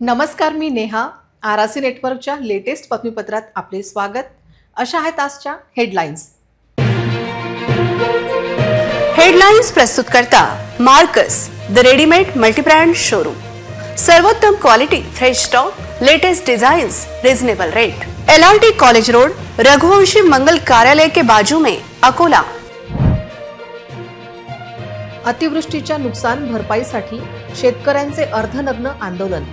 नमस्कार, मी नेहा. आरआरसी नेटवर्कच्या लेटेस्ट बातमीपत्रात आपले स्वागत. अशा आहेत आजच्या हेडलाईन्स. हेडलाईन्स प्रस्तुत करता Marcus the readymade multibrand showroom. सर्वोत्तम quality, fresh stock, latest designs, reasonable rate. LRT college road, Raghuvanshi मंगल कार्यालय के बाजू में, अकोला. अतिवृष्टीच्या नुकसान भरपाईसाठी शेतकऱ्यांचे अर्धनग्न आंदोलन.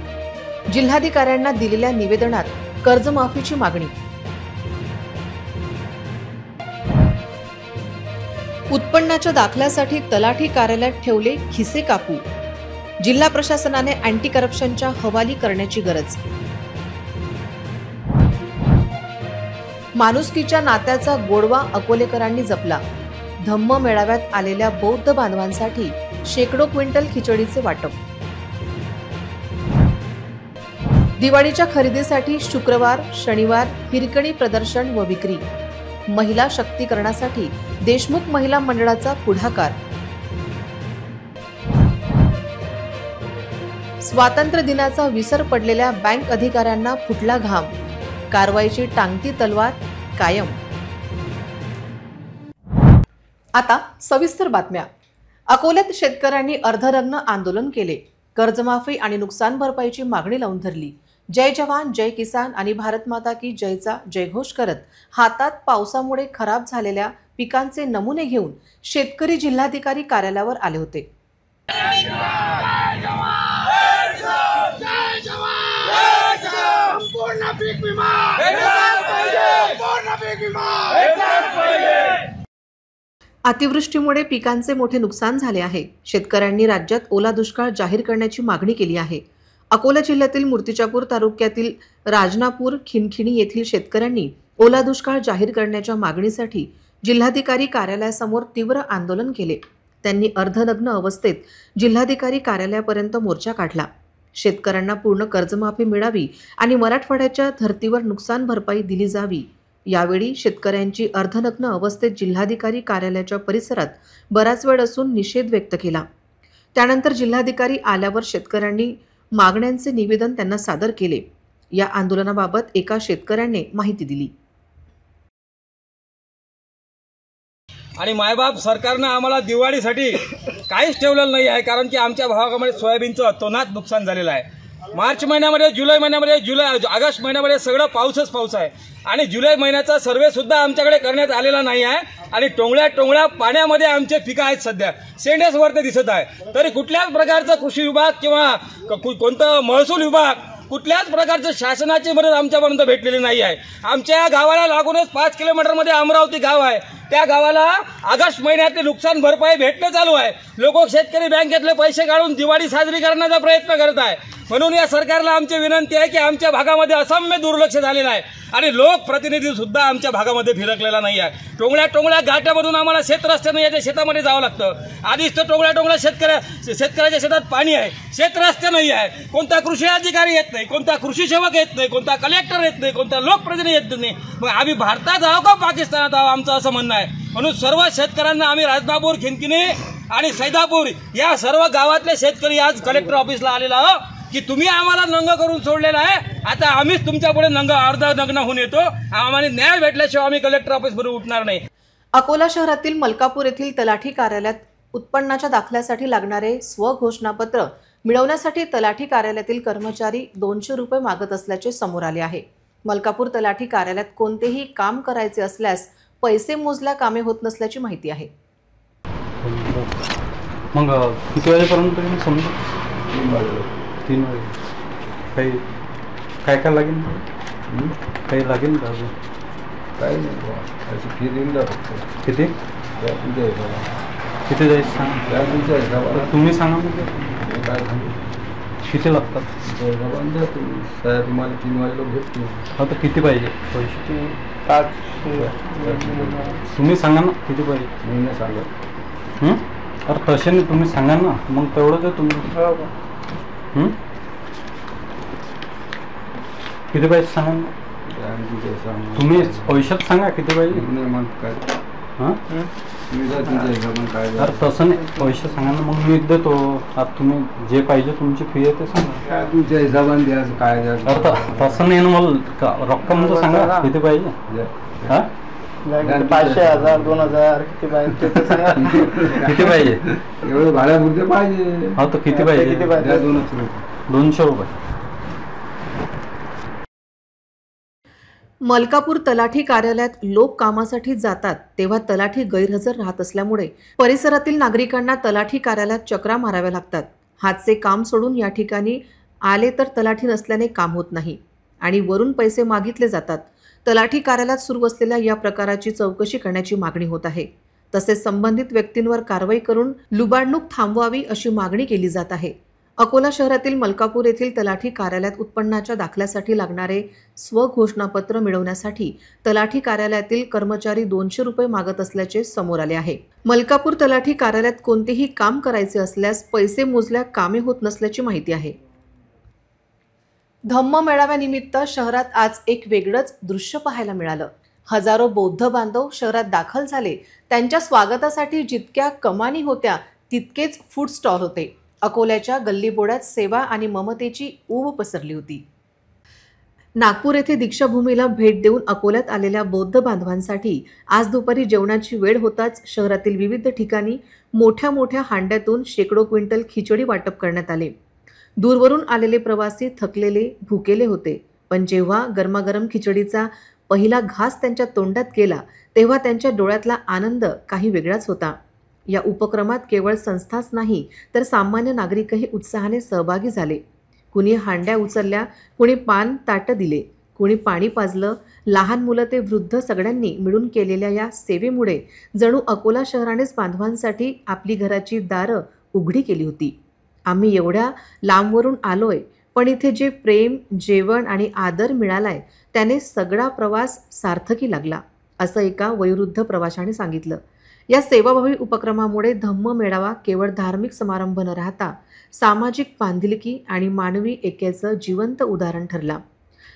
जिल्हाधिकाऱ्यांना दिलेल्या निवेदनात कर्जमाफीची मागणी. उत्पन्नाच्या दाखल्यासाठी तलाठी कार्यालयात ठेवले खिसे काकू. जिल्हा प्रशासनाने अँटी करप्शनच्या हवाली करण्याची गरज. माणुसकीच्या नात्याचा गोडवा अकोलेकरांनी जपला. धम्म मेळाव्यात आलेल्या बौद्ध बांधवांसाठी शेकडो क्विंटल खिचडीचे वाटप. दिवाळीच्या खरेदीसाठी शुक्रवार, शनिवार हिरकणी प्रदर्शन व विक्री. महिला शक्तीकरणासाठी देशमुख महिला मंडळाचा पुढाकार. स्वातंत्र्य दिनाचा विसर पडलेल्या बँक अधिकाऱ्यांना फुटला घाम. कारवाईची टांगती तलवार कायम. आता सविस्तर बातम्या. अकोल्यात शेतकऱ्यांनी अर्धनग्न आंदोलन केले. कर्जमाफी आणि नुकसान भरपाईची मागणी लावून धरली. जय जवान, जय किसान आणि भारत माता की जयचा जयघोष करत हातात पावसामुळे खराब झालेल्या पिकांचे नमुने घेऊन शेतकरी जिल्हाधिकारी कार्यालयावर आले होते. अतिवृष्टीमुळे पिकांचे मोठे नुकसान झाले आहे. शेतकऱ्यांनी राज्यात ओला दुष्काळ जाहीर करण्याची मागणी केली आहे. अकोला जिल्ह्यातील मूर्तिजापूर तालुक्यातील राजनापूर खिनखिणी येथील शेतकऱ्यांनी ओला दुष्काळ जाहीर करण्याच्या मागणीसाठी जिल्हाधिकारी कार्यालयासमोर तीव्र आंदोलन केले. त्यांनी अर्धनग्न अवस्थेत जिल्हाधिकारी कार्यालयापर्यंत मोर्चा काढला. शेतकऱ्यांना पूर्ण कर्जमाफी मिळावी आणि मराठवाड्याच्या धर्तीवर नुकसान भरपाई दिली जावी. यावेळी शेतकऱ्यांची अर्धनग्न अवस्थेत जिल्हाधिकारी कार्यालयाच्या परिसरात बराच वेळ असून निषेध व्यक्त केला. त्यानंतर जिल्हाधिकारी आल्यावर शेतकऱ्यांनी मागण्यांचे निवेदन त्यांना सादर केले. या आंदोलनाबाबत एका शेतकऱ्याने माहिती दिली. आणि मायबाप सरकारनं आम्हाला दिवाळीसाठी काहीच ठेवलेलं नाही आहे, कारण की आमच्या भागामध्ये सोयाबीनचं अतोनात नुकसान झालेलं आहे. मार्च महिन्यामध्ये, जुलै महिन्यामध्ये, ऑगस्ट महिन्यामध्ये सगळं पाऊस आहे आणि जुलै महिन्याचा सर्वे सुद्धा आमच्याकडे करण्यात आलेला नाही आहे. आणि टोंगळ्या पाण्यामध्ये आमचे पिकं आहेत. सध्या सेंडेस वरती दिसत आहे. तरी कुठल्याच प्रकारचा कृषी विभाग किंवा कोणतं महसूल विभाग, कुठल्याच प्रकारचं शासनाची मदत आमच्यापर्यंत भेटलेली नाही आहे. आमच्या गावाला लागूनच 5 किलोमीटरमध्ये अमरावती गाव आहे. त्या गावाला ऑगस्ट महिन्यातले नुकसान भरपाई भेटणं चालू आहे. लोक शेतकरी बँकेतले पैसे काढून दिवाळी साजरी करण्याचा प्रयत्न करत आहे. म्हणून या सरकारला आमची विनंती आहे की आमच्या भागामध्ये असम्य दुर्लक्ष झालेलं आहे आणि लोकप्रतिनिधी सुद्धा आमच्या भागामध्ये फिरकलेला नाही आहे. टोंगळ्या गाठ्यामधून आम्हाला शेतरस्त्यानं याच्या शेतामध्ये जावं लागतं. आधीच तर टोंगळ्या शेतकऱ्याच्या शेतात पाणी आहे, शेतरस्ते नाही आहे. कोणता कृषी अधिकारी येत नाही, कोणता कृषी सेवक येत नाही, कोणता कलेक्टर येत नाही, कोणता लोकप्रतिनिधी येत नाही. मग आम्ही भारतात आहो का पाकिस्तानात आहो, आमचं असं म्हणणं आहे. म्हणून सर्व शेतकऱ्यांना आम्ही राजनापूर, खिनखिनी आणि सैदापूर या सर्व गावातले शेतकरी आज कलेक्टर ऑफिसला आलेला आहोत की तुम्ही आम्हाला नंग करून सोडलेला आहे. आता आम्हीच तुमच्या पुढे अर्ध नग्न होऊन येतो. आम्हाला न्याय भेटल्याशिवाय आम्ही कलेक्टर ऑफिसवरून उठणार नाही. अकोला शहरातील मलकापूर येथील तलाठी कार्यालयात उत्पन्नाच्या दाखल्यासाठी लागणारे स्वघोषणापत्र मिळवण्यासाठी तलाठी कार्यालयातील कर्मचारी 200 रुपये मागत असल्याचे समोर आले आहे. मलकापूर तलाठी कार्यालयात कोणतेही काम करायचे असल्यास पैसे मोजल्या कामे होत नसल्याची माहिती आहे. मग किती वाजेपर्यंत समजा 3 वाजे काय लागेल? काही लागेल का अजून? काही नाही, फी देऊन द्या फक्त. किती किती जायचं सांगा. तुम्ही सांगा म्हणजे काय सांगू किती लागतात? द्या तुम्हाला 3 वाजेला भेटतो. आता किती पाहिजे पैसे? तुम्ही सांगा ना किती पाहिजे. मी नाही सांगत. अरे तसे नाही, तुम्ही सांगा ना, मग तेवढंच आहे. तुम्ही किती पाहिजे सांगा ना. तुम्ही पैशात सांगा किती पाहिजे. नाही मग काय हां तुम्ही जर तुमच्या हिशोबाने काय तर तसं नाही, पैसे सांगा ना, मग मी देतो. आता तुम्ही जे पाहिजे तुमची फी आहे ते सांगा. काय तुमच्या हिशोबाने द्यायचं काय द्यायचं. तर तसं नाही ना, मला रक्कम तर सांगा किती पाहिजे. हां 500, 1000, 2000 किती पाहिजे ते सांगा. किती पाहिजे? एवढं भाड्यापुरते पाहिजे. हो तर किती पाहिजे? किती पाहिजे? द्या 200 रुपये. 200 रुपये. मलकापूर तलाठी कार्यालयात लोक कामासाठी जातात तेव्हा तलाठी गैरहजर राहत असल्यामुळे परिसरातील नागरिकांना तलाठी कार्यालयात चक्रा माराव्या लागतात. हातचे काम सोडून या ठिकाणी आले तर तलाठी नसल्याने काम होत नाही आणि वरून पैसे मागितले जातात. तलाठी कार्यालयात सुरू असलेल्या या प्रकाराची चौकशी करण्याची मागणी होत आहे. तसेच संबंधित व्यक्तींवर कारवाई करून लुबाडणूक थांबवावी अशी मागणी केली जात आहे. अकोला शहरातील मलकापूर येथील तलाठी कार्यालयात उत्पन्नाच्या दाखल्यासाठी लागणारे स्वघोषणापत्र मिळवण्यासाठी तलाठी कार्यालयातील कर्मचारी 200 रुपये मागत असल्याचे समोर आले आहे. मलकापूर तलाठी कार्यालयात कोणतेही काम करायचे असल्यास पैसे मोजल्या कामे होत नसल्याची माहिती आहे. धम्म मेळाव्यानिमित्त शहरात आज एक वेगळंच दृश्य पाहायला मिळालं. हजारो बौद्ध बांधव शहरात दाखल झाले. त्यांच्या स्वागतासाठी जितक्या कमानी होत्या तितकेच फूड स्टॉल होते. अकोल्याच्या गल्लीबोळ्यात सेवा आणि ममतेची ऊब पसरली होती. नागपूर येथे दीक्षाभूमीला भेट देऊन अकोल्यात आलेल्या बौद्ध बांधवांसाठी आज दुपारी जेवणाची वेळ होताच शहरातील विविध ठिकाणी मोठ्या मोठ्या हांड्यातून शेकडो क्विंटल खिचडी वाटप करण्यात आले. दूरवरून आलेले प्रवासी थकलेले भुकेले होते, पण जेव्हा गरमागरम खिचडीचा पहिला घास त्यांच्या तोंडात गेला तेव्हा त्यांच्या डोळ्यातला आनंद काही वेगळाच होता. या उपक्रमात केवळ संस्थाच नाही तर सामान्य नागरिकही उत्साहाने सहभागी झाले. कुणी हांड्या उचलल्या, कुणी पान ताटं दिले, कुणी पाणी पाजलं. लहान मुलं ते वृद्ध सगळ्यांनी मिळून केलेल्या या सेवेमुळे जणू अकोला शहरानेच बांधवांसाठी आपली घराची दारं उघडी केली होती. आम्ही एवढ्या लांबवरून आलोय, पण इथे जे प्रेम, जेवण आणि आदर मिळालाय त्याने सगळा प्रवास सार्थकी लागला, असं एका वयोवृद्ध प्रवाशाने सांगितलं. या सेवाभावी उपक्रमामुळे धम्म मेळावा केवळ धार्मिक समारंभ न राहता सामाजिक बांधिलकी आणि मानवी एकेचं जिवंत उदाहरण ठरला.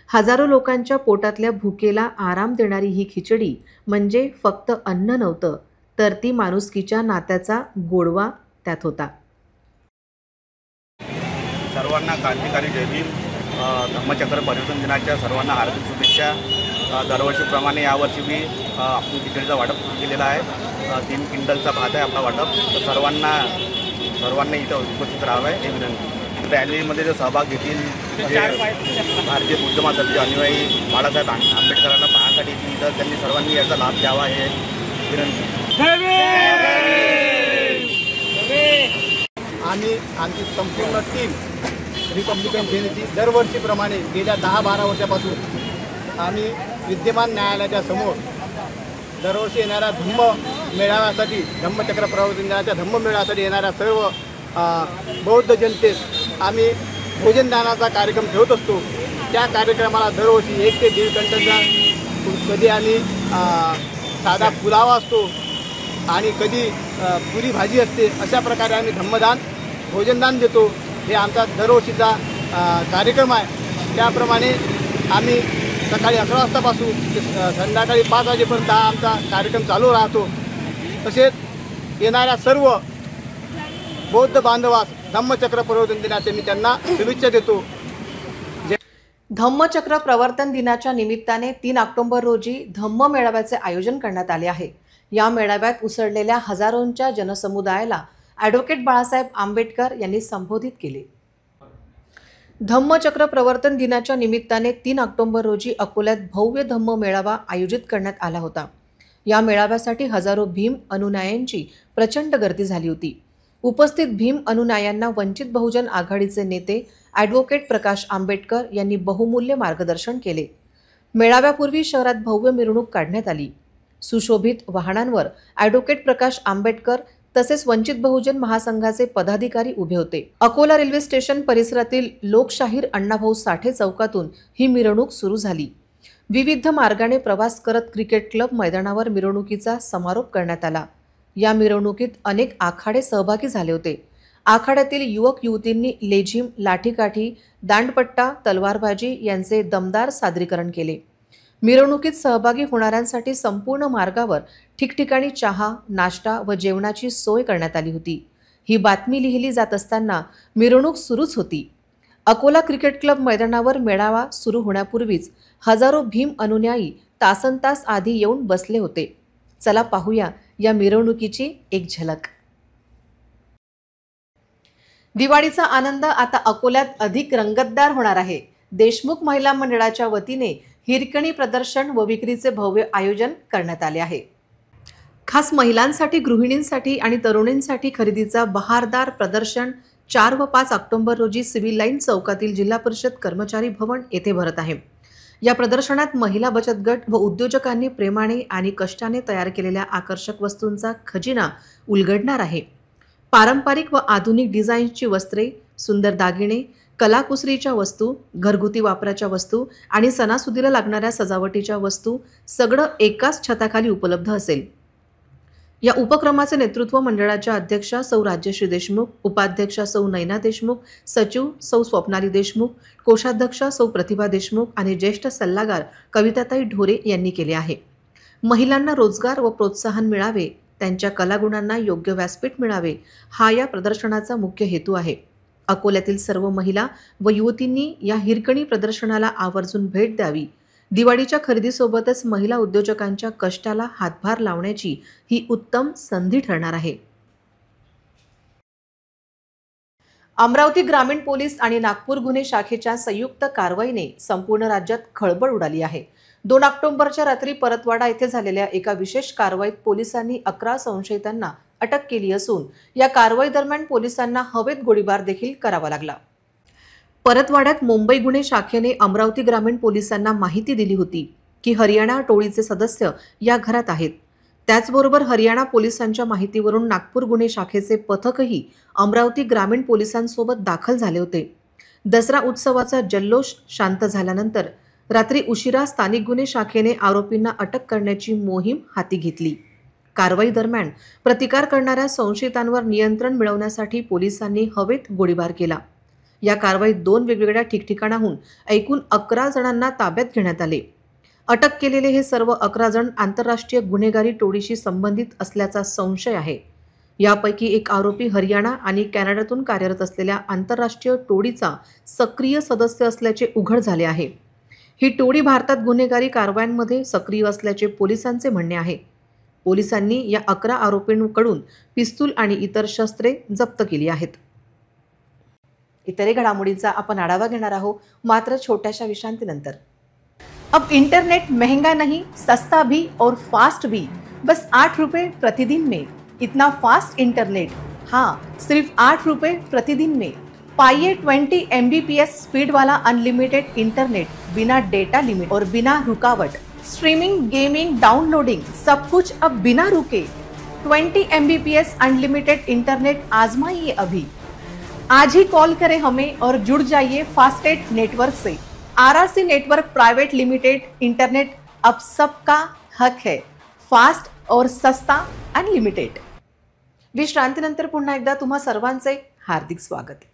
हजारो लोकांच्या पोटातल्या भुकेला आराम देणारी ही खिचडी म्हणजे फक्त अन्न नव्हतं, तर ती माणुसकीच्या नात्याचा गोडवा त्यात होता. सर्वांना क्रांतिकारी जय भीम. धम्मचक्र पर्यटन दिनाच्या सर्वांना हार्दिक शुभेच्छा. दरवर्षीप्रमाणे यावर्षी मी आपण खिचडीचा वाटप सुरू केलेला आहे. 3 क्विंटलचा भात आहे आपला वाटप. तर सर्वांना इथं उपस्थित राहावं आहे हे विनंती. रॅलीमध्ये जर सहभाग घेतील भारतीय बुद्ध महासभेचे अनुयायी बाळासाहेब आंबेडकरांना पाहण्यासाठी येतील, तर त्यांनी सर्वांनी याचा लाभ घ्यावा हे विनंती. आम्ही आमची संपूर्ण टीम रिपब्लिकन सेनेची दरवर्षीप्रमाणे गेल्या 10-12 वर्षापासून आम्ही विद्यमान न्यायालयाच्या समोर दरवर्षी येणाऱ्या धम्म मेळाव्यासाठी, धम्मचक्र प्रवर्तन दिनाच्या धम्म मेळाव्यासाठी येणाऱ्या सर्व बौद्ध जनतेस आम्ही भोजनदानाचा कार्यक्रम ठेवत असतो. त्या कार्यक्रमाला दरवर्षी 1 ते 1.5 क्विंटलचा कधी आम्ही साधा पुलावा असतो आणि कधी पुरी भाजी असते. अशा प्रकारे आम्ही धम्मदान, भोजनदान देतो. हे आमचा दरवर्षीचा कार्यक्रम आहे. त्याप्रमाणे आम्ही सकाळी 11 वाजतापासून ते संध्याकाळी 5 वाजेपर्यंत हा आमचा कार्यक्रम चालू राहतो. तसेच येणाऱ्या सर्व बौद्ध बांधवास धम्मचक्र प्रवर्तन दिनाचे मी त्यांना शुभेच्छा देतो. धम्मचक्र प्रवर्तन दिनाच्या निमित्ताने 3 ऑक्टोबर रोजी धम्म मेळाव्याचे आयोजन करण्यात आले आहे. या मेळाव्यात उसळलेल्या हजारोंच्या जनसमुदायाला ॲडव्होकेट बाळासाहेब आंबेडकर यांनी संबोधित केले. धम्मचक्र प्रवर्तन दिनाच्या निमित्ताने 3 ऑक्टोबर रोजी अकोल्यात भव्य धम्म मेळावा आयोजित करण्यात आला होता. या मेळाव्यासाठी हजारो भीम अनुयायांची प्रचंड गर्दी झाली होती. उपस्थित भीम अनुयायांना वंचित बहुजन आघाडीचे नेते ॲडव्होकेट प्रकाश आंबेडकर यांनी बहुमूल्य मार्गदर्शन केले. मेळाव्यापूर्वी शहरात भव्य मिरवणूक काढण्यात आली. सुशोभित वाहनांवर ॲडव्होकेट प्रकाश आंबेडकर तसेच वंचित बहुजन महासंघाचे पदाधिकारी उभे होते. अकोला रेल्वे स्टेशन परिसरातील लोकशाहीर अण्णाभाऊ साठे चौकातून ही मिरवणूक सुरू झाली. विविध मार्गाने प्रवास करत क्रिकेट क्लब मैदानावर मिरवणुकीचा समारोप करण्यात आला. या मिरवणुकीत अनेक आखाडे सहभागी झाले होते. आखाड्यातील युवक युवतींनी लेझिम, लाठीकाठी, दांडपट्टा, तलवारबाजी यांचे दमदार सादरीकरण केले. मिरवणुकीत सहभागी होणाऱ्यांसाठी संपूर्ण मार्गावर ठिकठिकाणी चहा, नाश्ता व जेवणाची सोय करण्यात आली होती. ही बातमी लिहिली जात असताना मिरवणूक सुरूच होती. अकोला क्रिकेट क्लब मैदानावर मेळावा सुरू होण्यापूर्वीच हजारो भीम अनुयायी तासनतास आधी येऊन बसले होते. चला पाहूया या मिरवणुकीची एक झलक. दिवाळीचा आनंद आता अकोल्यात अधिक रंगतदार होणार आहे. देशमुख महिला मंडळाच्या वतीने हिरकणी प्रदर्शन व विक्रीचे भव्य आयोजन करण्यात आले आहे. खास महिलांसाठी, गृहिणींसाठी आणि तरुणींसाठी खरेदीचा बहारदार प्रदर्शन 4 व 5 ऑक्टोबर रोजी सिव्हिल लाईन चौकातील जिल्हा परिषद कर्मचारी भवन येथे भरत आहे. या प्रदर्शनात महिला बचत गट व उद्योजकांनी प्रेमाने आणि कष्टाने तयार केलेल्या आकर्षक वस्तूंचा खजिना उलगडणार आहे. पारंपरिक व आधुनिक डिझाईनची वस्त्रे, सुंदर दागिने, कलाकुसरीच्या वस्तू, घरगुती वापराच्या वस्तू आणि सणासुदीला लागणाऱ्या सजावटीच्या वस्तू सगळं एकाच छताखाली उपलब्ध असेल. या उपक्रमाचे नेतृत्व मंडळाच्या अध्यक्षा सौ राज्यश्री देशमुख, उपाध्यक्षा सौ नैना देशमुख, सचिव सौ स्वप्नाली देशमुख, कोषाध्यक्षा सौ प्रतिभा देशमुख आणि ज्येष्ठ सल्लागार कविताताई ढोरे यांनी केले आहे. महिलांना रोजगार व प्रोत्साहन मिळावे, त्यांच्या कलागुणांना योग्य व्यासपीठ मिळावे, हा या प्रदर्शनाचा मुख्य हेतू आहे. अकोल्यातील सर्व महिला व युवतींनी या हिरकणी प्रदर्शनाला आवर्जून भेट द्यावी. दिवाळीच्या खरेदीसोबतच महिला उद्योजकांच्या कष्टाला हातभार लावण्याची ही उत्तम संधी ठरणार आहे. अमरावती ग्रामीण पोलीस आणि नागपूर गुन्हे शाखेच्या संयुक्त कारवाईने संपूर्ण राज्यात खळबळ उडाली आहे. 2 ऑक्टोबरच्या रात्री परतवाडा येथे झालेल्या एका विशेष कारवाईत पोलिसांनी 11 संशयितांना अटक केली असून या कारवाई दरम्यान पोलिसांना हवेत गोळीबार देखील करावा लागला. परतवाड्यात मुंबई गुन्हे शाखेने अमरावती ग्रामीण पोलिसांना माहिती दिली होती की हरियाणा टोळीचे सदस्य या घरात आहेत. त्याचबरोबर हरियाणा पोलिसांच्या माहितीवरून नागपूर गुन्हे शाखेचे पथकही अमरावती ग्रामीण पोलिसांसोबत दाखल झाले होते. दसरा उत्सवाचा जल्लोष शांत झाल्यानंतर रात्री उशिरा स्थानिक गुन्हे शाखेने आरोपींना अटक करण्याची मोहीम हाती घेतली. कारवाई दरम्यान प्रतिकार करणाऱ्या संशयितांवर नियंत्रण मिळवण्यासाठी पोलिसांनी हवेत गोळीबार केला. या कारवाईत 2 वेगवेगळ्या ठिकठिकाणाहून एकूण 11 जणांना ताब्यात घेण्यात आले. अटक केलेले हे सर्व 11 जण आंतरराष्ट्रीय गुन्हेगारी टोळीशी संबंधित असल्याचा संशय आहे. यापैकी एक आरोपी हरियाणा आणि कॅनडातून कार्यरत असलेल्या आंतरराष्ट्रीय टोळीचा सक्रिय सदस्य असल्याचे उघड झाले आहे. ही टोळी भारतात गुन्हेगारी कारवायांमध्ये सक्रिय असल्याचे पोलिसांचे म्हणणे आहे. पोलिसांनी या 11 आरोपींकडून पिस्तूल आणि इतर शस्त्रे जप्त केली आहेत. इतर घडामोडींचा आपण आढावा घेणार आहोत, मात्र छोट्याशा विश्रांतीनंतर. अब इंटरनेट महंगा नहीं, सस्ता भी और फास्ट भी, बस 8 रुपए प्रतिदिन में. इतना फास्ट इंटरनेट, हाँ, सिर्फ 8 रुपए प्रतिदिन में. पाइए 20 MBPS स्पीड वाला अनलिमिटेड इंटरनेट, बिना डेटा लिमिट और बिना रुकावट. स्ट्रीमिंग, गेमिंग, डाउनलोडिंग, सब कुछ अब बिना रुके. 20 MBPS अनलिमिटेड इंटरनेट आजमाइए अभी. आज ही कॉल करें हमें और जुड़ जाइए फास्टेट नेटवर्क से. RRC network private limited internet अब सबका हक है. फास्ट और सस्ता अनलिमिटेड. विश्रांतीनंतर पुन्हा एकदा तुम्हा सर्वांचे हार्दिक स्वागत.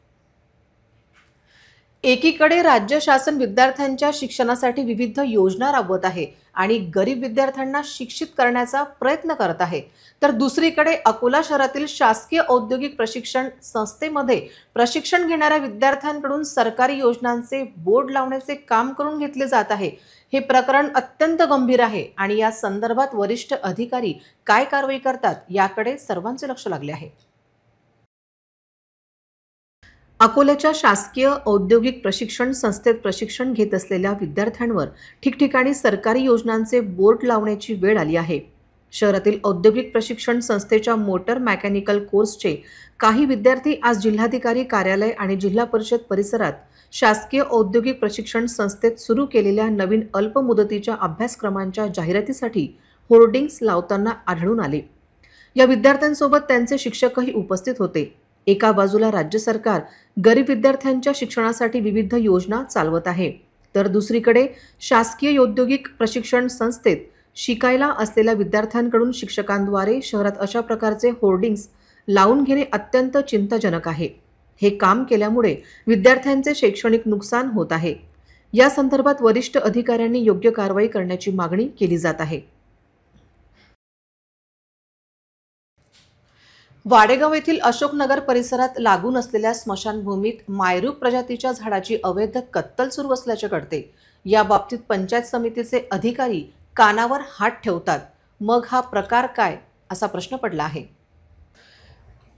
एकीकडे राज्य शासन विद्यार्थ्यांच्या शिक्षणासाठी विविध योजना राबवत आहे आणि गरीब विद्यार्थ्यांना शिक्षित करण्याचा प्रयत्न करत आहे, तर दुसरीकडे अकोला शहरातील शासकीय औद्योगिक प्रशिक्षण संस्थेमध्ये प्रशिक्षण घेणाऱ्या विद्यार्थ्यांकडून सरकारी योजनांचे बोर्ड लावण्याचे काम करून घेतले जात आहे. हे प्रकरण अत्यंत गंभीर आहे आणि या संदर्भात वरिष्ठ अधिकारी काय कारवाई करतात याकडे सर्वांचे लक्ष लागले आहे. अकोल्याच्या शासकीय औद्योगिक प्रशिक्षण संस्थेत प्रशिक्षण घेत असलेल्या विद्यार्थ्यांवर ठिकठिकाणी सरकारी योजनांचे बोर्ड लावण्याची वेळ आली आहे. शहरातील औद्योगिक प्रशिक्षण संस्थेच्या मोटर मेकॅनिकल कोर्सचे काही विद्यार्थी आज जिल्हाधिकारी कार्यालय आणि जिल्हा परिषद परिसरात शासकीय औद्योगिक प्रशिक्षण संस्थेत सुरू केलेल्या नवीन अल्पमुदतीच्या अभ्यासक्रमांच्या जाहिरातीसाठी होर्डिंग्स लावताना आढळून आले. या विद्यार्थ्यांसोबत त्यांचे शिक्षकही उपस्थित होते. एका बाजूला राज्य सरकार गरीब विद्यार्थ्यांच्या शिक्षणासाठी विविध योजना चालवत आहे, तर दुसरीकडे शासकीय औद्योगिक प्रशिक्षण संस्थेत शिकायला असलेल्या विद्यार्थ्यांकडून शिक्षकांद्वारे शहरात अशा प्रकारचे होर्डिंग्स लावून घेणे अत्यंत चिंताजनक आहे. हे काम केल्यामुळे विद्यार्थ्यांचे शैक्षणिक नुकसान होत आहे. या संदर्भात वरिष्ठ अधिकाऱ्यांनी योग्य कारवाई करण्याची मागणी केली जात आहे. वाडेगाव येथील अशोकनगर परिसरात लागून असलेल्या स्मशानभूमीत मायरूप प्रजातीच्या झाडाची अवैध कत्तल सुरू असल्याचे कळते. या बाबतीत पंचायत समितीचे अधिकारी कानावर हात ठेवतात. मग हा प्रकार काय असा प्रश्न पडला आहे.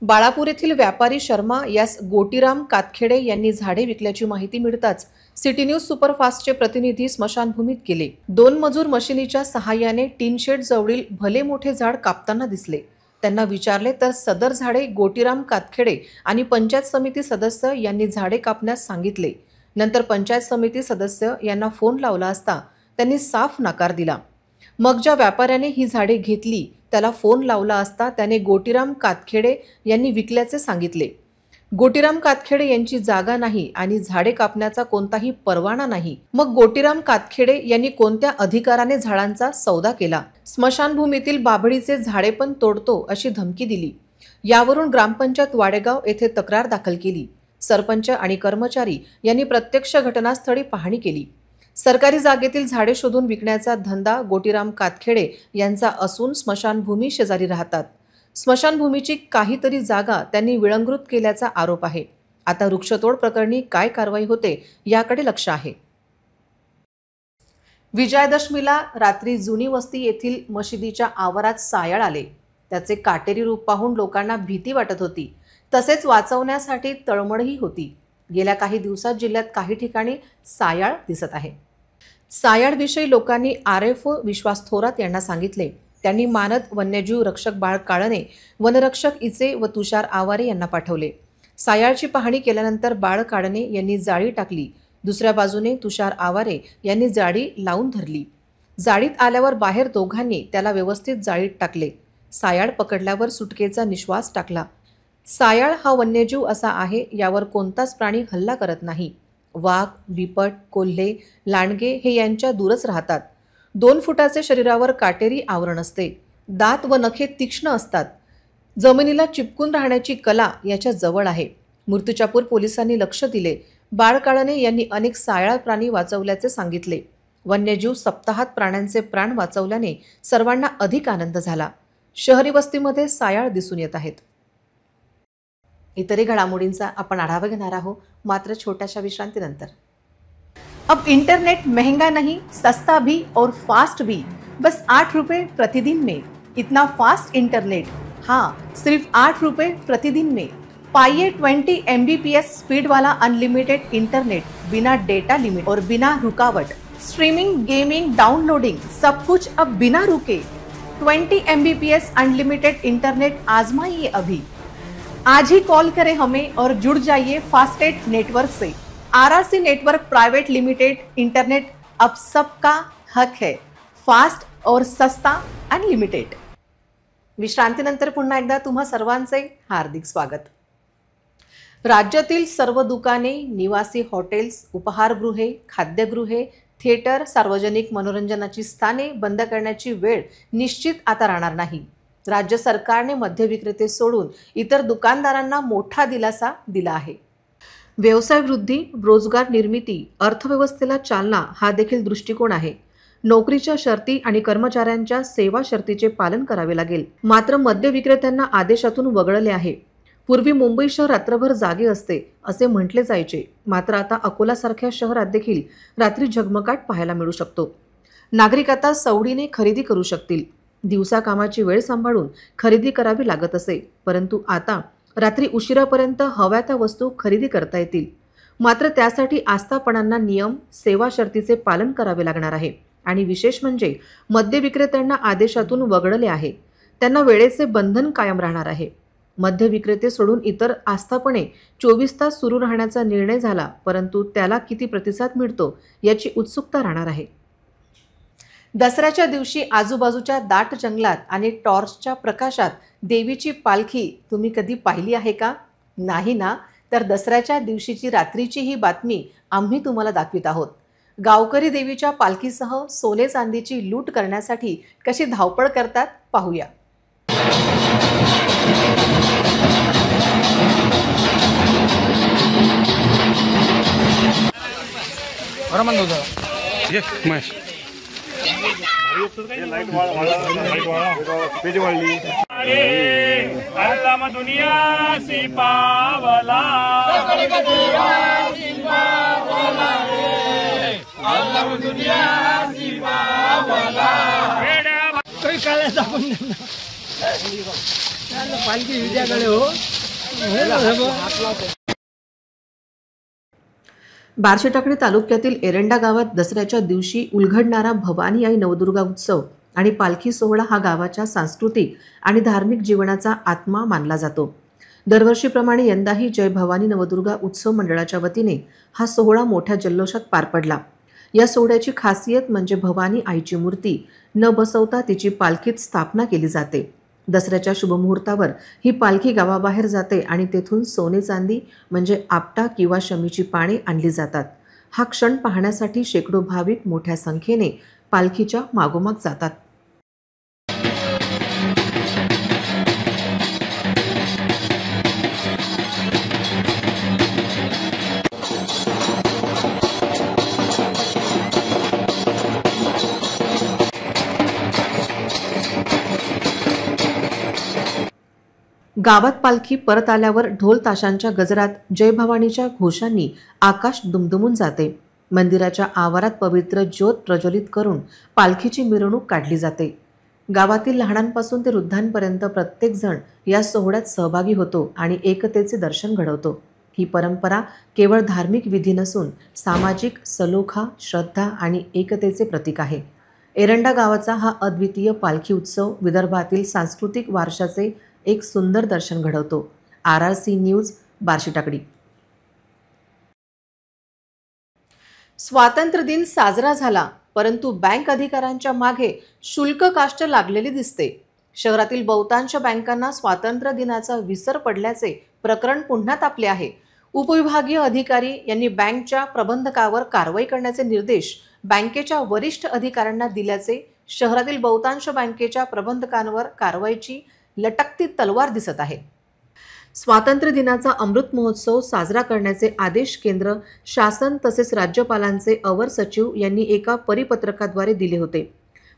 बाळापूर येथील व्यापारी शर्मा यास गोटीराम कातखेडे यांनी झाडे विकल्याची माहिती मिळताच सिटी न्यूज सुपरफास्टचे प्रतिनिधी स्मशानभूमीत गेले. 2 मजूर मशिनीच्या सहाय्याने टीन शेड जवळील भले मोठे झाड कापताना दिसले. त्यांना विचारले तर सदर झाडे गोटीराम कातखेडे आणि पंचायत समिती सदस्य यांनी झाडे कापण्यास सांगितले. नंतर पंचायत समिती सदस्य यांना फोन लावला असता त्यांनी साफ नकार दिला. मग ज्या व्यापाऱ्याने ही झाडे घेतली त्याला फोन लावला असता त्याने गोटीराम कातखेडे यांनी विकल्याचे सांगितले. गोटीराम कातखेडे यांची जागा नाही आणि झाडे कापण्याचा कोणताही परवाना नाही. मग गोटीराम कातखेडे यांनी कोणत्या अधिकाराने झाडांचा सौदा केला? स्मशानभूमीतील बाभळीचे झाडे पण तोडतो अशी धमकी दिली. यावरून ग्रामपंचायत वाडेगाव येथे तक्रार दाखल केली. सरपंच आणि कर्मचारी यांनी प्रत्यक्ष घटनास्थळी पाहणी केली. सरकारी जागेतील झाडे शोधून विकण्याचा धंदा गोटीराम कातखेडे यांचा असून स्मशानभूमी शेजारी राहतात. स्मशानभूमीची काहीतरी जागा त्यांनी विळंगृत केल्याचा आरोप आहे. आता वृक्षतोड प्रकरणी काय कारवाई होते याकडे लक्ष आहे. विजयादशमीला रात्री जुनी वस्ती येथील मशिदीच्या आवारात सायाळ आले. त्याचे काटेरी रूप पाहून लोकांना भीती वाटत होती. तसेच वाचवण्यासाठी तळमळही होती. गेल्या काही दिवसात जिल्ह्यात काही ठिकाणी सायाळ दिसत आहे. सायाळविषयी लोकांनी RFO विश्वास थोरात यांना सांगितले. त्यांनी मानद वन्यजीव रक्षक बाळ काळणे, वनरक्षक इचे व तुषार आवारे यांना पाठवले. सायाळची पाहणी केल्यानंतर बाळ काळणे यांनी जाळी टाकली. दुसऱ्या बाजूने तुषार आवारे यांनी जाळी लावून धरली. जाळीत आल्यावर बाहेर दोघांनी त्याला व्यवस्थित जाळीत टाकले. सायाळ पकडल्यावर सुटकेचा निश्वास टाकला. सायाळ हा वन्यजीव असा आहे यावर कोणताच प्राणी हल्ला करत नाही. वाघ, बिबट, कोल्हे, लांडगे हे यांच्या दूरच राहतात. 2 फुटाचे शरीरावर काटेरी आवरण असते. दात व नखे तीक्ष्ण असतात. जमिनीला चिपकून राहण्याची कला याच्या जवळ आहे. मूर्तिजापूर पोलिसांनी लक्ष दिले. बाळ काळणे यांनी अनेक सायाळ प्राणी वाचवल्याचे सांगितले. वन्यजीव सप्ताहात प्राण्यांचे प्राण वाचवल्याने सर्वांना अधिक आनंद झाला. शहरी वस्तीमध्ये सायाळ दिसून येत आहेत. इतरही घडामोडींचा आपण आढावा घेणार आहोत मात्र छोट्याशा विश्रांतीनंतर. अब इंटरनेट महंगा नहीं, सस्ता भी और फास्ट भी, बस 8 रुपए प्रतिदिन में. इतना फास्ट इंटरनेट, हाँ सिर्फ 8 रुपए प्रतिदिन में. पाइए 20 MBPS स्पीड वाला अनलिमिटेड इंटरनेट, बिना डेटा लिमिट और बिना रुकावट. स्ट्रीमिंग, गेमिंग, डाउनलोडिंग सब कुछ अब बिना रुके. 20 MBPS अनलिमिटेड इंटरनेट आजमाइए अभी. आज ही कॉल करें हमें और जुड़ जाइए फास्टेट नेटवर्क से. RRC network private limited internet अब सबका हक है. फास्ट और सस्ता अनलिमिटेड. विश्रांतीनंतर पुन्हा एकदा तुम्हा सर्वांचे हार्दिक स्वागत. राज्यातील सर्व दुकाने, निवासी हॉटेल्स, उपहारगृहे, खाद्यगृहे, थिएटर, सार्वजनिक मनोरंजनाची स्थाने बंद करण्याची वेळ निश्चित आता राहणार नाही. राज्य सरकारने मद्य विक्रेते सोडून इतर दुकानदारांना मोठा दिलासा दिला आहे. व्यवसाय वृद्धी, रोजगार निर्मिती, अर्थव्यवस्थेला चालना हा देखील दृष्टिकोन आहे. नोकरीच्या शर्ती आणि कर्मचाऱ्यांच्या सेवा शर्तीचे पालन करावे लागेल. मात्र मद्य विक्रेत्यांना आदेशातून वगळले आहे. पूर्वी मुंबई शहर रात्रभर जागे असते असे म्हटले जायचे. मात्र आता अकोलासारख्या शहरात देखील रात्री झगमगाट पाहायला मिळू शकतो. नागरिक आता सवडीने खरेदी करू शकतील. दिवसा कामाची वेळ सांभाळून खरेदी करावी लागत असे, परंतु आता रात्री उशिरापर्यंत हव्या त्या वस्तू खरेदी करता येतील. मात्र त्यासाठी आस्थापनांना नियम, सेवा शर्तीचे पालन करावे लागणार आहे. आणि विशेष म्हणजे मद्य विक्रेत्यांना आदेशातून वगळले आहे. त्यांना वेळेचे बंधन कायम राहणार आहे. मद्य विक्रेते सोडून इतर आस्थापने 24 तास सुरू राहण्याचा निर्णय झाला, परंतु त्याला किती प्रतिसाद मिळतो याची उत्सुकता राहणार आहे. दसऱ्याच्या दिवशी आजूबाजूच्या दाट जंगलात आणि टॉर्चच्या प्रकाशात देवीची पालखी तुम्ही कधी पाहिली आहे का? नाही ना? तर दसऱ्याच्या दिवशीची रात्रीची ही बातमी आम्ही तुम्हाला दाखवित आहोत. गावकरी देवीच्या पालखीसह सोने चांदीची लूट करण्यासाठी कशी धावपळ करतात पाहूया. बार्शीटाकळी तालुक्यातील एरंडा गावात दसऱ्याच्या दिवशी उलगडणारा भवानी आई नवदुर्गा उत्सव आणि पालखी सोहळा हा गावाच्या सांस्कृतिक आणि धार्मिक जीवनाचा आत्मा मानला जातो. दरवर्षीप्रमाणे यंदाही जय भवानी नवदुर्गा उत्सव मंडळाच्या वतीने हा सोहळा मोठ्या जल्लोषात पार पडला. या सोहळ्याची खासियत म्हणजे भवानी आईची मूर्ती न बसवता तिची पालखीत स्थापना केली जाते. दसऱ्याच्या शुभमुहूर्तावर ही पालखी गावाबाहेर जाते आणि तेथून सोने चांदी म्हणजे आपटा किंवा शमीची पाने आणली जातात. हा क्षण पाहण्यासाठी शेकडो भाविक मोठ्या संख्येने पालखीच्या मागोमाग जातात. गावात पालखी परत आल्यावर ढोल ताशांच्या गजरात जय भवानीच्या घोषांनी आकाश दुमदुमून जाते. मंदिराच्या आवारात पवित्र ज्योत प्रज्वलित करून पालखीची मिरवणूक काढली जाते. गावातील लहानांपासून ते वृद्धांपर्यंत प्रत्येक जण या सोहळ्यात सहभागी होतो आणि एकतेचे दर्शन घडवतो. ही परंपरा केवळ धार्मिक विधी नसून सामाजिक सलोखा, श्रद्धा आणि एकतेचे प्रतीक आहे. एरंडा गावाचा हा अद्वितीय पालखी उत्सव विदर्भातील सांस्कृतिक वारशाचे एक सुंदर दर्शन घडवतो. RRC news Barshitakli. स्वातंत्र्य दिन साजरा झाला, परंतु बँक अधिकाऱ्यांच्या मागे शुल्क काष्ट लागलेली दिसते. शहरातील बहुतांश बँकांना स्वातंत्र्य दिनाचा विसर पडल्याचे प्रकरण पुन्हा तापले आहे. उपविभागीय अधिकारी यांनी बँकच्या प्रबंधकावर कारवाई करण्याचे निर्देश बँकेच्या वरिष्ठ अधिकाऱ्यांना दिल्याचे शहरातील बहुतांश बँकेच्या प्रबंधकांवर कारवाईची लटकती तलवार दिसत आहे. स्वातंत्र्य दिनाचा अमृत महोत्सव साजरा करण्याचे आदेश केंद्र शासन तसेच राज्यपालांचे अवर सचिव यांनी एका परिपत्रकाद्वारे दिले होते.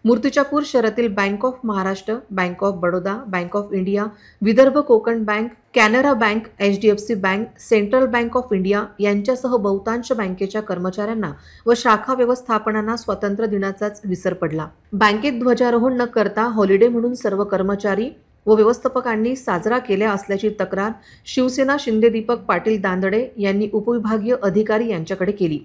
मूर्तिजापूर शहरातील bank of Maharashtra, bank of Baroda, bank of India, Vidarbha Konkan bank, Canara bank, HDFC bank, central bank of India यांच्यासह बहुतांश बँकेच्या कर्मचाऱ्यांना व शाखा व्यवस्थापनांना स्वातंत्र्य दिनाचाच विसर पडला. बँकेत ध्वजारोहण न करता हॉलिडे म्हणून सर्व कर्मचारी व व्यवस्थापकांनी साजरा केला असल्याची तक्रार शिवसेना शिंदे दीपक पाटील दांदडे यांनी उपविभागीय अधिकारी यांच्याकडे केली.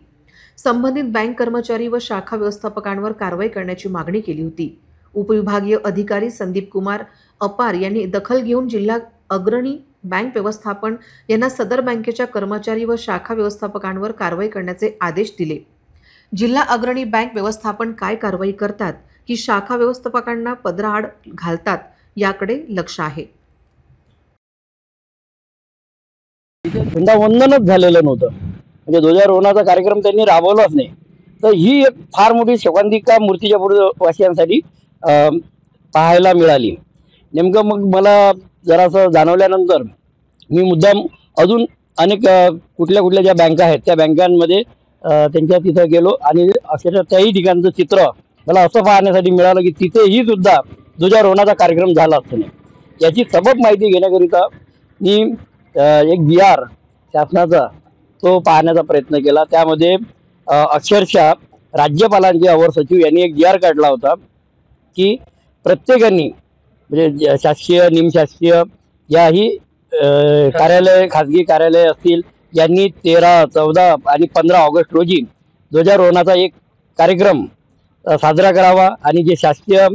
संबंधित बँक कर्मचारी व शाखा व्यवस्थापकांवर कारवाई करण्याची मागणी केली होती. उपविभागीय अधिकारी संदीप कुमार अपार यांनी दखल घेऊन जिल्हा अग्रणी बँक व्यवस्थापन यांना सदर बँकेच्या कर्मचारी व शाखा व्यवस्थापकांवर कारवाई करण्याचे आदेश दिले. जिल्हा अग्रणी बँक व्यवस्थापन काय कारवाई करतात की शाखा व्यवस्थापकांना पदराआड घालतात याकडे लक्ष आहे. वंदनच झालेलं नव्हतं, म्हणजे ध्वजारोहणाचा कार्यक्रम त्यांनी राबवलाच नाही. तर ही एक फार मोठी शोकांतिका मूर्तिजापूर वासियांसाठी पाहायला मिळाली. नेमकं मग मला जरासं जाणवल्यानंतर मी मुद्दाम अजून अनेक कुठल्या ज्या बँका आहेत त्या बँकांमध्ये त्यांच्या तिथं गेलो आणि अक्षरशः त्याही ठिकाणचं चित्र मला असं पाहण्यासाठी मिळालं की तिथेही सुद्धा ध्वजारोहणाचा कार्यक्रम झाला असतो नाही. याची सबब माहिती घेण्याकरिता मी एक BR शासनाचा तो पाहण्याचा प्रयत्न केला. त्यामध्ये अक्षरशः राज्यपालांचे अवर सचिव यांनी एक GR काढला होता की प्रत्येकाने म्हणजे शासकीय निमशासकीय याही कार्यालय खाजगी कार्यालय असतील यांनी 13, 14 आणि 15 ऑगस्ट रोजी ध्वजारोहणाचा एक कार्यक्रम साजरा करावा आणि जे शासकीय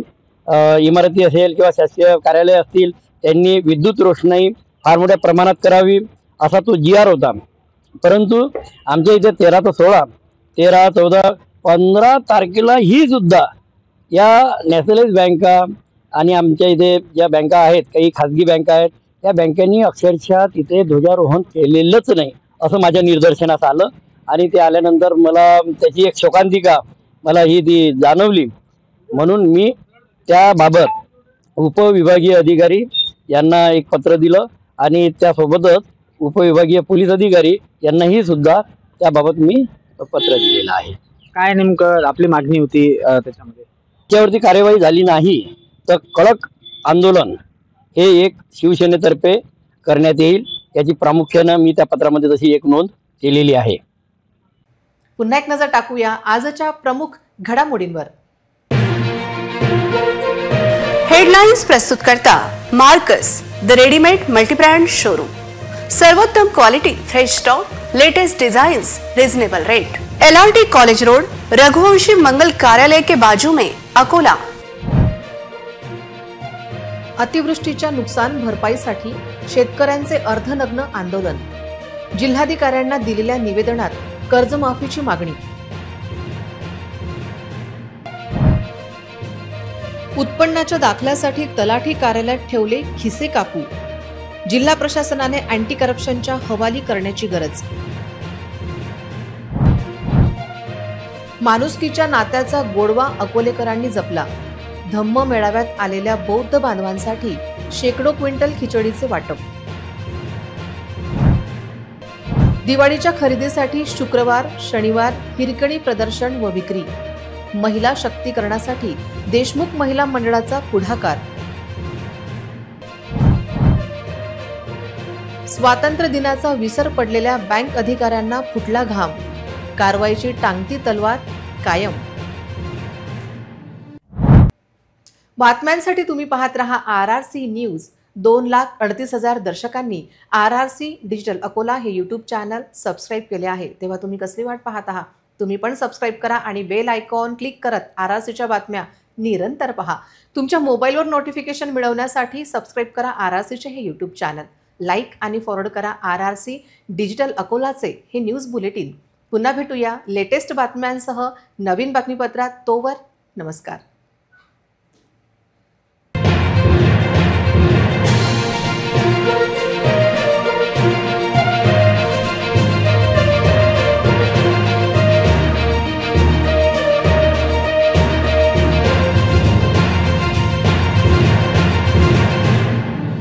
इमारती असेल किंवा शासकीय कार्यालय असतील त्यांनी विद्युत रोषणाई फार मोठ्या प्रमाणात करावी असा तो GR होता. परंतु आमच्या इथे 13 ते 16, 13, 14, 15 तारखेला ही सुद्धा या नॅशनलाइज बँका आणि आमच्या इथे ज्या बँका आहेत काही खाजगी बँका आहेत त्या बँकांनी अक्षरशः तिथे ध्वजारोहण केलेलंच नाही असं माझ्या निदर्शनास आलं. आणि ते आल्यानंतर मला त्याची एक शोकांतिका मला ही ती जाणवली. म्हणून मी त्याबाबत उपविभागीय अधिकारी यांना एक पत्र दिलं आणि त्यासोबतच उपविभागीय पोलीस अधिकारी यांनाही सुद्धा त्याबाबत मी पत्र दिलेलं आहे. काय नेमकं आपली मागणी होती त्याच्यामध्ये? त्याच्यावरती कार्यवाही झाली नाही तर कडक आंदोलन हे एक शिवसेनेतर्फे करण्यात येईल, याची प्रामुख्याने मी त्या पत्रामध्ये तशी एक नोंद केलेली आहे. पुन्हा एक नजर टाकूया आजच्या प्रमुख घडामोडींवर. हेडलाइन्स प्रस्तुत करता Marcus the readymade multibrand showroom. सर्वोत्तम quality, fresh stock, latest designs, reasonable rate. LRT college road, Raghuvanshi मंगल कार्यालय के बाजू में, अकोला. अतिवृष्टीच्या नुकसान भरपाईसाठी शेतकऱ्यांचे अर्धनग्न आंदोलन. जिल्हाधिकाऱ्यांना दिलेल्या निवेदनात कर्जमाफीची मागणी. उत्पन्नाच्या दाखल्यासाठी तलाठी कार्यालयात ठेवले खिसे काकू. जिल्हा प्रशासनाने अँटी करप्शनच्या हवाली करण्याची गरज. माणुसकीच्या नात्याचा गोडवा अकोलेकरांनी जपला. धम्म मेळाव्यात आलेल्या बौद्ध बांधवांसाठी शेकडो क्विंटल खिचडीचे वाटप. दिवाळीच्या खरेदीसाठी शुक्रवार शनिवार हिरकणी प्रदर्शन व विक्री. महिला शक्तीकरणासाठी देशमुख महिला मंडळाचा पुढाकार. स्वातंत्र्य दिनाचा विसर पडलेल्या बँक अधिकाऱ्यांना फुटला घाम. कारवाईची टांगती तलवार कायम. बातम्यांसाठी तुम्ही पाहत रहा RRC news. 2,38,000 दर्शकांनी RRC digital Akola हे यूट्यूब चॅनल सबस्क्राईब केले आहे. तेव्हा तुम्ही कसली वाट पाहत आहात? तुम्ही पण सबस्क्राईब करा आणि बेल आयकॉन क्लिक करत RRCच्या बातम्या निरंतर पहा. तुमच्या मोबाईलवर नोटिफिकेशन मिळवण्यासाठी सबस्क्राईब करा RRCचे हे यूट्यूब चॅनल. लाईक आणि फॉरवर्ड करा RRC डिजिटल अकोलाचे हे न्यूज बुलेटिन. पुन्हा भेटूया लेटेस्ट बातम्यांसह नवीन बातमीपत्रात. तोवर नमस्कार.